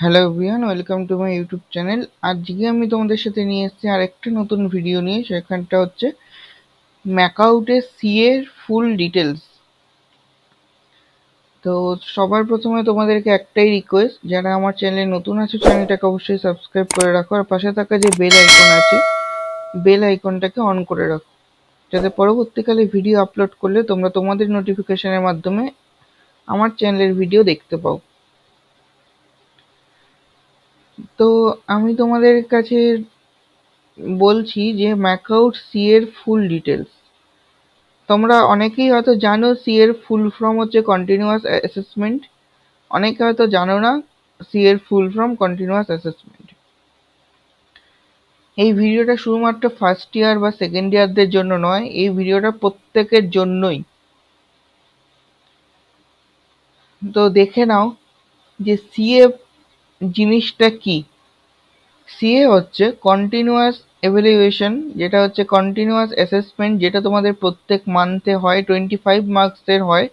Hello everyone, welcome to my YouTube channel. আজকে আমি তোমাদের সাথে নিয়ে এসেছি আর একটা নতুন ভিডিও নিয়ে। সেখানটা হচ্ছে ম্যাকআউটের সিএর ফুল ডিটেলস। তো সবার প্রথমে তোমাদেরকে একটাই রিকোয়েস্ট, যারা আমার চ্যানেলে নতুন আছে চ্যানেলটাকে অবশ্যই সাবস্ক্রাইব করে রাখো, আর পাশে থাকা যে বেল আইকন আছে বেল আইকনটাকে অন করে রাখো, যাতে পরবর্তীকালে ভিডিও আপলোড করলে তোমরা তোমাদের নোটিফিকেশনের মাধ্যমে আমার চ্যানেলের ভিডিও দেখতে পাও। তো আমি তোমাদের কাছে বলছি যে ম্যাকআউট সি এর ফুল ডিটেলস। তোমরা অনেকেই হয়তো জানো সি এর ফুল ফর্ম হচ্ছে কন্টিনিউয়াস অ্যাসেসমেন্ট, অনেকে হয়তো জানো না সি এর ফুল ফর্ম কন্টিনিউয়াস অ্যাসেসমেন্ট। এই ভিডিওটা শুধুমাত্র ফার্স্ট ইয়ার বা সেকেন্ড ইয়ারদের জন্য নয়, এই ভিডিওটা প্রত্যেকের জন্যই। তো দেখে নাও যে সিএ জিনিসটা কি। সিএ হচ্ছে কন্টিনিউয়াস এভালুয়েশন, যেটা হচ্ছে কন্টিনিউয়াস অ্যাসেসমেন্ট, যেটা তোমাদের প্রত্যেক মান্থে হয়, 25 মার্কসের হয়,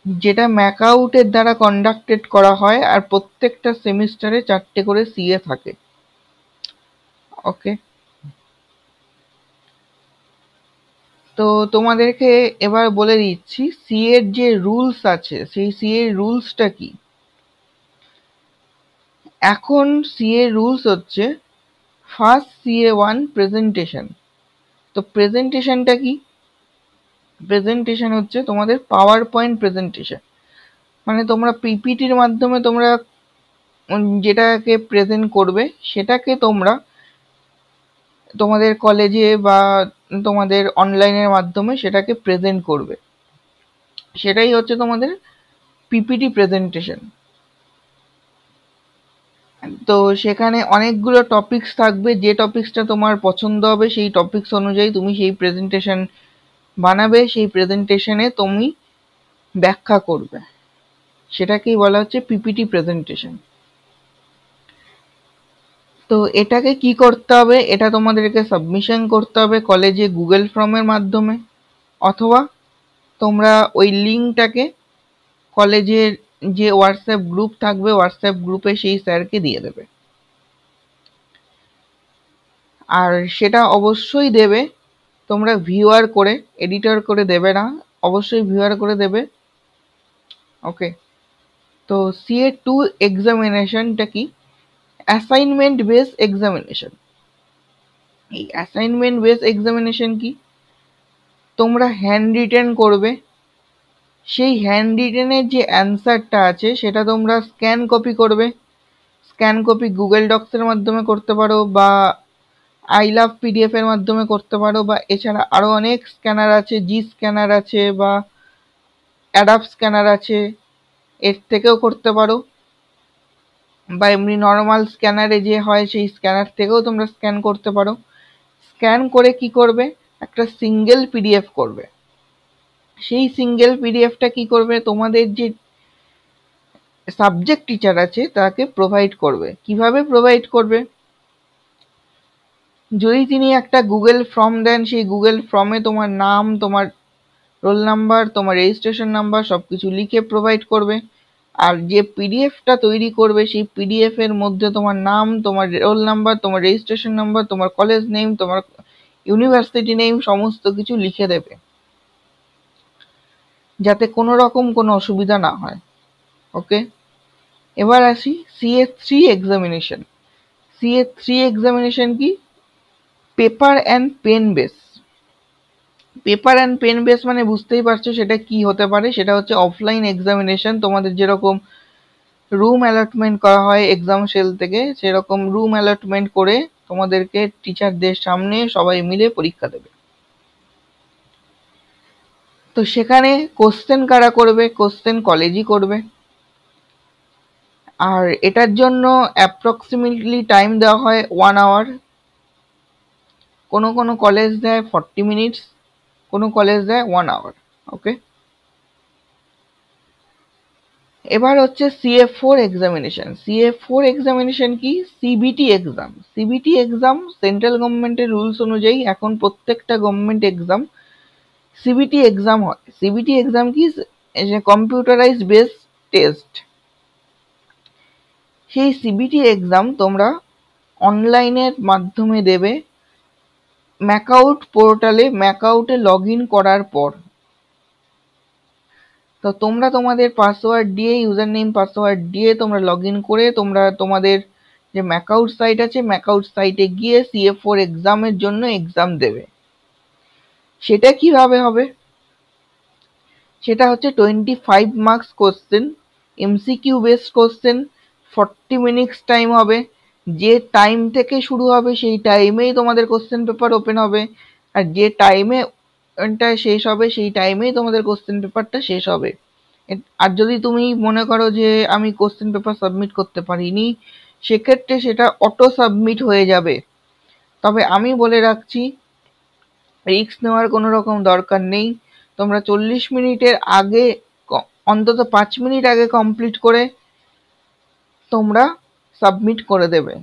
যেটা ম্যাকআউটের দ্বারা কন্ডাক্টেড করা হয়, আর প্রত্যেকটা সেমিস্টারে 4টে করে সিএ থাকে। ওকে, তো তোমাদেরকে এবার বলে দিচ্ছি সিএর যে রুলস আছে সেই সিএর রুলসটা কি। এখন সিএর রুলস হচ্ছে ফার্স্ট সিএ1 প্রেজেন্টেশন। তো প্রেজেন্টেশনটা কি? প্রেজেন্টেশন হচ্ছে তোমাদের পাওয়ার পয়েন্ট প্রেজেন্টেশন, মানে তোমরা পিপিটির মাধ্যমে তোমরা যেটাকে প্রেজেন্ট করবে সেটাকে তোমরা তোমাদের কলেজে বা তোমাদের অনলাইনের মাধ্যমে সেটাকে প্রেজেন্ট করবে, সেটাই হচ্ছে তোমাদের পিপিটি প্রেজেন্টেশন। তো সেখানে অনেকগুলো টপিকস থাকবে, যে টপিকসটা তোমার পছন্দ হবে সেই টপিকস অনুযায়ী তুমি সেই প্রেজেন্টেশন বানাবে, সেই প্রেজেন্টেশনে তুমি ব্যাখ্যা করবে, সেটাকেই বলা হচ্ছে পিপিটি প্রেজেন্টেশন। তো এটাকে কি করতে হবে, এটা তোমাদেরকে সাবমিশন করতে হবে কলেজে গুগল ফর্মের মাধ্যমে, অথবা তোমরা ওই লিঙ্কটাকে কলেজের যে হোয়াটসঅ্যাপ গ্রুপ থাকবে হোয়াটসঅ্যাপ গ্রুপে সেই স্যারকে দিয়ে দেবে। আর সেটা অবশ্যই দেবে তোমরা ভিউয়ার করে, এডিটর করে দেবে না, অবশ্যই ভিউয়ার করে দেবে। ওকে, তো সিএ2 এক্সামিনেশনটা কি? Assignment base examination. এই অ্যাসাইনমেন্ট বেস এক্সামিনেশন কি? তোমরা হ্যান্ড রিটেন করবে, সেই হ্যান্ড রিটেনের যে অ্যান্সারটা আছে সেটা তোমরা স্ক্যান কপি করবে। স্ক্যান কপি গুগল ডক্সের মাধ্যমে করতে পারো, বা আই লাভ পিডিএফ এর মাধ্যমে করতে পারো, বা এছাড়া আরও অনেক স্ক্যানার আছে, জি স্ক্যানার আছে বা অ্যাডাপ স্ক্যানার আছে, এর থেকেও করতে পারো, বা এমনি নর্মাল স্ক্যানারে যে হয় সেই স্ক্যানার থেকেও তোমরা স্ক্যান করতে পারো। স্ক্যান করে কি করবে, একটা সিঙ্গেল পিডিএফ করবে। সেই সিঙ্গেল পিডিএফটা কি করবে, তোমাদের যে সাবজেক্ট টিচার আছে তাকে প্রোভাইড করবে। কিভাবে প্রোভাইড করবে? যদি তিনি একটা গুগল ফর্ম দেন, সেই গুগল ফর্মে তোমার নাম, তোমার রোল নাম্বার, তোমার রেজিস্ট্রেশন নাম্বার সব কিছু লিখে প্রোভাইড করবে। আর যে পিডিএফটা তৈরি করবে সেই পিডিএফ এর মধ্যে তোমার নাম, তোমার রোল নাম্বার, তোমার রেজিস্ট্রেশন নাম্বার, তোমার কলেজ নেম, তোমার ইউনিভার্সিটি নেম সমস্ত কিছু লিখে দেবে, যাতে কোনো রকম কোনো অসুবিধা না হয়। ওকে, এবার আসি সিএ3 এক্সামিনেশন। সিএ3 এক্সামিনেশন কি? Paper and pen base. Paper and pen base মানে বুঝতেই পারছো সেটা কি হতে পারে। সেটা হচ্ছে অফলাইন এক্সামিনেশন। তোমাদের যেরকম রুম অ্যালটমেন্ট করা হয় এক্সাম সেল থেকে, সেরকম রুম অ্যালটমেন্ট করে তোমাদেরকে টিচারদের সামনে সবাই মিলে পরীক্ষা দেবে। তো সেখানে কোশ্চেন কারা করবে? কোশ্চেন কলেজই করবে। আর এটার জন্য অ্যাপ্রক্সিমেটলি টাইম দেওয়া হয় 1 আওয়ার। কোনো কোনো কলেজ দেয় 40 মিনিটস, কোনো কলেজ দেয় 1 আওয়ার। ওকে, এবার হচ্ছে সিএ4 এক্সামিনেশন। সিএ4 এক্সামিনেশন কি? CBT exam. CBT exam central গভর্নমেন্টের রুলস অনুযায়ী এখন প্রত্যেকটা গভর্নমেন্ট এক্সাম সিবিটি এক্সাম হয়। সিবিটি এক্সাম কি? Computerised base test. সেই সিবিটি এক্সাম তোমরা অনলাইনের মাধ্যমে দেবে ম্যাকআউট পোর্টালে ম্যাকআউটে লগ ইন করার পর। তো তোমরা তোমাদের পাসওয়ার্ড দিয়ে ইউজার নেম পাসওয়ার্ড দিয়ে তোমরা লগ ইন করে তোমরা তোমাদের যে ম্যাকআউট সাইট আছে ম্যাকআউট সাইটে গিয়ে CA4 এক্সামের জন্য এক্সাম দেবে। সেটা কিভাবে হবে? সেটা হচ্ছে 25 marks question, MCQ based question, 40 minutes time হবে। যে টাইম থেকে শুরু হবে সেই টাইমেই তোমাদের কোশ্চেন পেপার ওপেন হবে, আর যে টাইমে শেষ হবে সেই টাইমেই তোমাদের কোশ্চেন পেপারটা শেষ হবে। আর যদি তুমি মনে করো যে আমি কোশ্চেন পেপার সাবমিট করতে পারিনি, সেক্ষেত্রে সেটা অটো সাবমিট হয়ে যাবে। তবে আমি বলে রাখছি, রিস্ক নেওয়ার কোনো রকম দরকার নেই। তোমরা 40 মিনিটের আগে, অন্তত 5 মিনিট আগে কমপ্লিট করে তোমরা সাবমিট করে দেবে।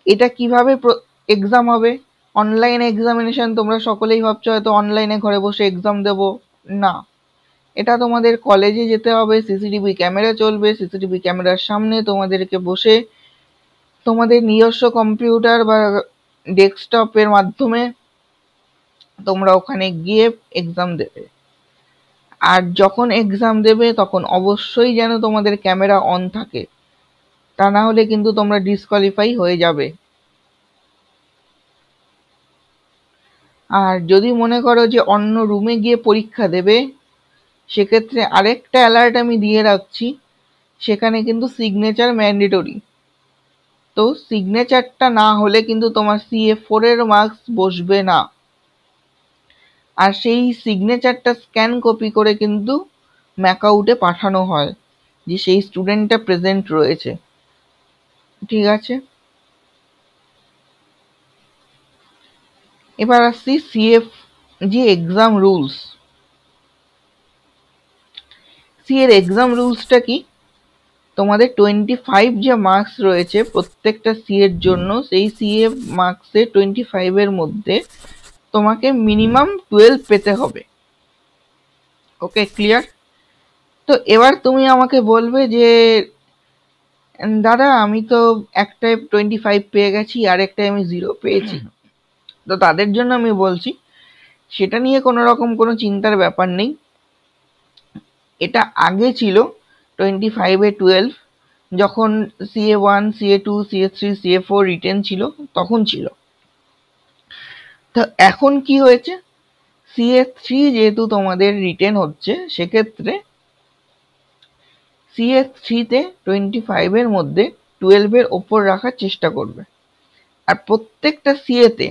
এটা কিভাবে এক্সাম হবে? অনলাইন এক্সামিনেশন তোমরা সকলেই ভাবছো হয়তো অনলাইনে ঘরে বসে এক্সাম দেব। না, এটা তোমাদের কলেজে যেতে হবে, সিসিটিভি ক্যামেরা চলবে, সিসিটিভি ক্যামেরার সামনে তোমাদেরকে বসে তোমাদের নিজস্ব কম্পিউটার বা ডেস্কটপের মাধ্যমে তোমরা ওখানে গিয়ে এক্সাম দেবে। আর যখন এক্সাম দেবে তখন অবশ্যই যেন তোমাদের ক্যামেরা অন থাকে, তা না হলে কিন্তু তোমরা ডিসকোয়ালিফাই হয়ে যাবে। আর যদি মনে করো যে অন্য রুমে গিয়ে পরীক্ষা দেবে, সেক্ষেত্রে আরেকটা অ্যালার্ট আমি দিয়ে রাখছি, সেখানে কিন্তু সিগনেচার ম্যান্ডেটরি। তো সিগনেচারটা না হলে কিন্তু তোমার CA4 এর মার্কস বসবে না। আর সেই সিগনেচারটা স্ক্যান কপি করে কিন্তু ম্যাকআউটে পাঠানো হয় যে সেই স্টুডেন্টটা প্রেজেন্ট রয়েছে। ঠিক আছে, এবার আসছি CF যে এক্সাম রুলস। এর এক্সাম রুলসটা কি? তোমাদের 25 যে মার্কস রয়েছে প্রত্যেকটা এর জন্য, সেই মার্কসে 25 এর মধ্যে তোমাকে মিনিমাম 12 পেতে হবে। ওকে, ক্লিয়ার? তো এবার তুমি আমাকে বলবে যে দাদা আমি তো একটায় 25 পেয়ে গেছি আর একটায় আমি 0 পেয়েছি। তো তাদের জন্য আমি বলছি সেটা নিয়ে কোনো রকম কোনো চিন্তার ব্যাপার নেই। এটা আগে ছিল 25-এ 12, যখন CA1, CA2, CA3, CA4 written ছিল তখন ছিল। তো এখন কি হয়েছে, CA3 যেহেতু তোমাদের রিটেন হচ্ছে, সেক্ষেত্রে CA3-তে 25 এর মধ্যে 12 এর ওপর রাখার চেষ্টা করবে। আর প্রত্যেকটা CA-তে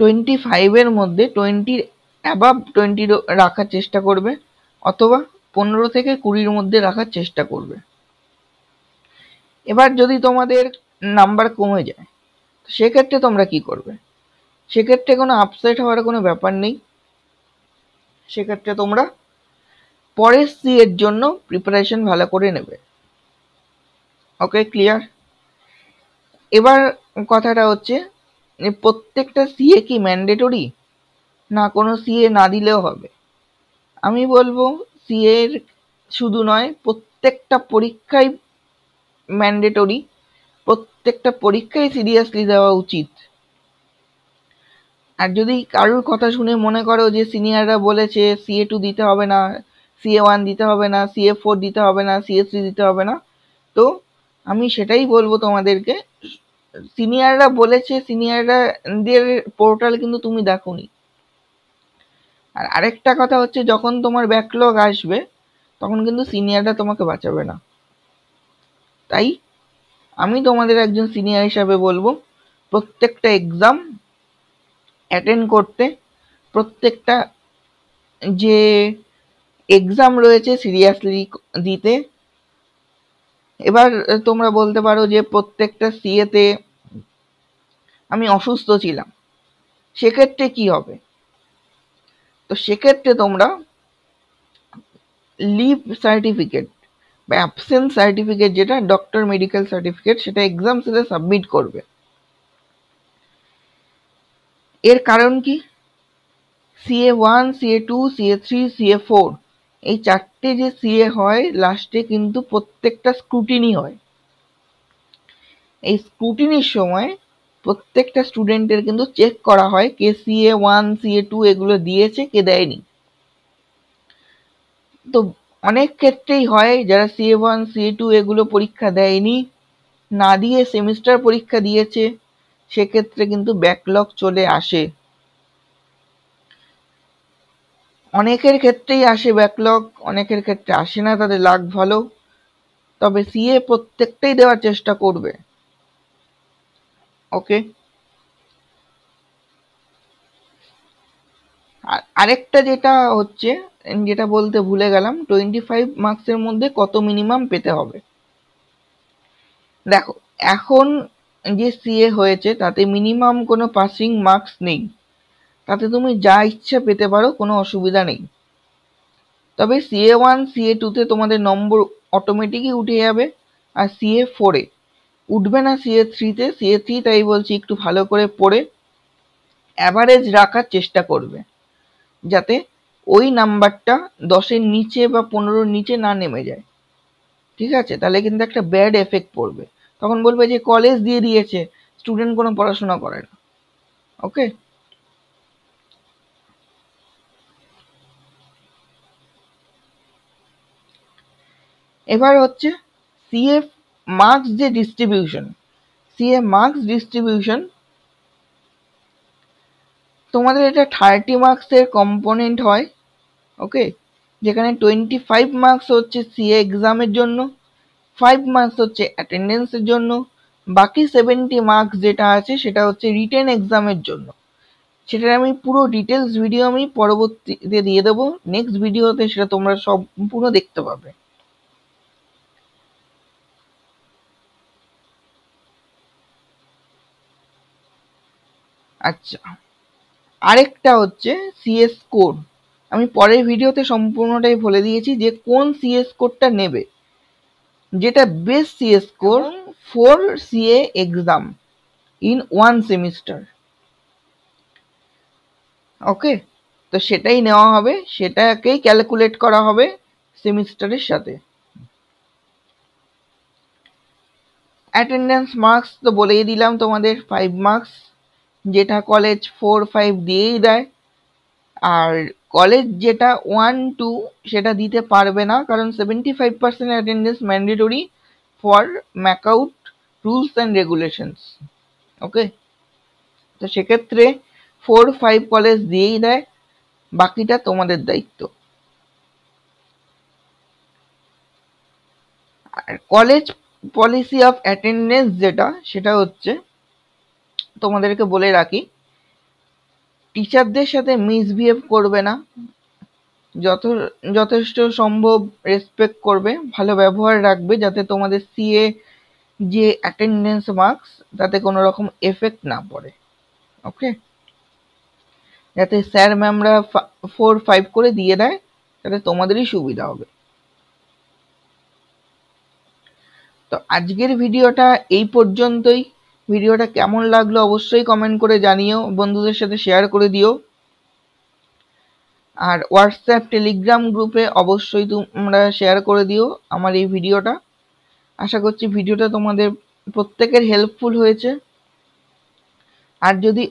25 এর মধ্যে 20 অ্যাবাভ 20 রাখার চেষ্টা করবে, অথবা 15 থেকে 20-র মধ্যে রাখার চেষ্টা করবে। এবার যদি তোমাদের নাম্বার কমে যায়, সেক্ষেত্রে তোমরা কি করবে? সেক্ষেত্রে কোনো আপসেট হওয়ার কোনো ব্যাপার নেই। সেক্ষেত্রে তোমরা পরের এর জন্য প্রিপারেশন ভালো করে নেবে। ওকে, ক্লিয়ার? এবার কথাটা হচ্ছে যে প্রত্যেকটা CA কি ম্যান্ডেটরি, না কোনো CA না দিলেও হবে? আমি বলবো CA এর শুধু নয়, প্রত্যেকটা পরীক্ষায় ম্যান্ডেটরি, প্রত্যেকটা পরীক্ষায় সিরিয়াসলি দেওয়া উচিত। আর যদি কারোর কথা শুনে মনে করো যে সিনিয়ররা বলেছে CA2 দিতে হবে না, CA1 দিতে হবে না, CA4 দিতে হবে না, CA3 দিতে হবে না, তো আমি সেটাই বলবো তোমাদেরকে, সিনিয়ররা বলেছে, সিনিয়রদের পোর্টাল কিন্তু তুমি দেখোনি। আর আরেকটা কথা হচ্ছে, যখন তোমার ব্যাকলগ আসবে তখন কিন্তু সিনিয়ররা তোমাকে বাঁচাবে না। তাই আমি তোমাদের একজন সিনিয়র হিসাবে বলবো প্রত্যেকটা এক্সাম অ্যাটেন্ড করতে, প্রত্যেকটা যে এক্সাম রয়েছে সিরিয়াসলি দিতে। এবার তোমরা বলতে পারো যে প্রত্যেকটা CA-তে আমি অসুস্থ ছিলাম, সেক্ষেত্রে কি হবে? তো সেক্ষেত্রে তোমরা লিভ সার্টিফিকেট বা অ্যাবসেন্স সার্টিফিকেট, যেটা ডক্টর মেডিকেল সার্টিফিকেট, সেটা এক্সাম সেলে সাবমিট করবে। এর কারণ কি? CA1, CA2, CA3, CA4 এই 4টে যে সিএ হয় লাস্টে কিন্তু প্রত্যেকটা স্ক্রুটিনি হয়। এই স্ক্রুটিনির সময় প্রত্যেকটা স্টুডেন্টের কিন্তু চেক করা হয় কে CA1 CA2 এগুলো দিয়েছে, কে দেয়নি। তো অনেক ক্ষেত্রেই হয় যারা CA1 CA2 এগুলো পরীক্ষা দেয়নি, না দিয়ে সেমিস্টার পরীক্ষা দিয়েছে, সেক্ষেত্রে কিন্তু ব্যাকলগ চলে আসে। অনেকের ক্ষেত্রেই আসে ব্যাকলগ, অনেকের ক্ষেত্রে আসে না, তাদের লাক ভালো। তবে সিএ প্রত্যেকটাই দেওয়ার চেষ্টা করবে। ওকে, আর আরেকটা যেটা হচ্ছে, যেটা বলতে ভুলে গেলাম, 25 মার্কসের মধ্যে কত মিনিমাম পেতে হবে। দেখো, এখন যে সিএ হয়েছে তাতে মিনিমাম কোনো পাসিং মার্কস নেই, তাতে তুমি যা ইচ্ছা পেতে পারো, কোনো অসুবিধা নেই। তবে CA1 CA2-তে তোমাদের নম্বর অটোমেটিকই উঠে যাবে, আর CA4-এ উঠবে না, CA3-তে। CA3 তাই বলছি একটু ভালো করে পড়ে অ্যাভারেজ রাখার চেষ্টা করবে, যাতে ওই নাম্বারটা 10-এর নিচে বা 15-র নিচে না নেমে যায়। ঠিক আছে? তাহলে কিন্তু একটা ব্যাড এফেক্ট পড়বে। তখন বলবে যে কলেজ দিয়ে দিয়েছে, স্টুডেন্ট কোনো পড়াশোনা করে না। ওকে, এবার হচ্ছে সিএ মার্কস যে ডিস্ট্রিবিউশন, সিএ মার্কস ডিস্ট্রিবিউশন তোমাদের এটা 30 মার্কসের কম্পোনেন্ট হয়। ওকে, যেখানে 25 মার্কস হচ্ছে সিএ এক্সামের জন্য, 5 মার্কস হচ্ছে অ্যাটেন্ডেন্সের জন্য, বাকি 70 মার্কস যেটা আছে সেটা হচ্ছে রিটেন এক্সামের জন্য। সেটার আমি পুরো ডিটেলস ভিডিও আমি পরবর্তীতে দিয়ে দেবো, নেক্সট ভিডিওতে সেটা তোমরা সম্পূর্ণ দেখতে পাবে। আচ্ছা, আরেকটা হচ্ছে সিএস কোড। আমি পরের ভিডিওতে সম্পূর্ণটাই বলে দিয়েছি যে কোন সিএস কোডটা নেবে, যেটা best CS code for CA exam in 1 semester. Okay, তো সেটাই নেওয়া হবে, সেটাকেই ক্যালকুলেট করা হবে সেমিস্টারের সাথে। অ্যাটেন্ডেন্স মার্কস তো বলেই দিলাম তোমাদের 5 মার্কস, যেটা কলেজ 4-5 দিয়েই দেয়। আর কলেজ যেটা 1-2 সেটা দিতে পারবে না, কারণ 75% attendance mandatory for MAKAUT rules and regulations. Okay, তো সেক্ষেত্রে 4-5 কলেজ দিয়েই দেয়, বাকিটা তোমাদের দায়িত্ব। আর কলেজ পলিসি অফ অ্যাটেন্ডেন্স যেটা, সেটা হচ্ছে তোমাদেরকে বলে রাখি, টিচারদের সাথে মিসবিহেভ করবে না, যথেষ্ট সম্ভব রেসপেক্ট করবে, ভালো ব্যবহার রাখবে, যাতে তোমাদের সিএ যে অ্যাটেন্ডেন্স মার্কস তাতে কোনো রকম এফেক্ট না পড়ে। ওকে, যাতে স্যার ম্যামরা 4-5 করে দিয়ে দেয়, তাতে তোমাদেরই সুবিধা হবে। তো আজকের ভিডিওটা এই পর্যন্তই। ভিডিওটা কেমন লাগলো অবশ্যই কমেন্ট করে জানিও, বন্ধুদের সাথে শেয়ার করে দিও, আর হোয়াটসঅ্যাপ টেলিগ্রাম গ্রুপে অবশ্যই তোমরা শেয়ার করে দিও আমার এই ভিডিওটা। আশা করছি ভিডিওটা তোমাদের প্রত্যেকের হেল্পফুল হয়েছে। আর যদি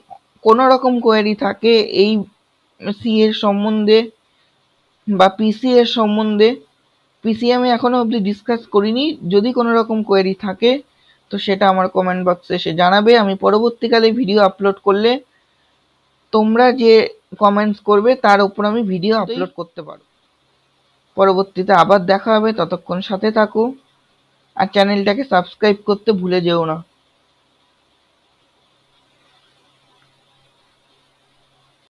কোনো রকম কোয়েরি থাকে এই সি এর সম্বন্ধে বা পিসি এর সম্বন্ধে, পিসি আমি এখনো অবধি ডিসকাস করিনি, যদি কোনো রকম কোয়েরি থাকে তো সেটা আমার কমেন্ট বক্সে এসে জানাবে। আমি পরবর্তীকালে ভিডিও আপলোড করলে তোমরা যে কমেন্টস করবে তার উপর আমি ভিডিও আপলোড করতে পারবো। পরবর্তীতে আবার দেখা হবে, ততক্ষণ সাথে থাকো, আর চ্যানেলটাকে সাবস্ক্রাইব করতে ভুলে যেও না।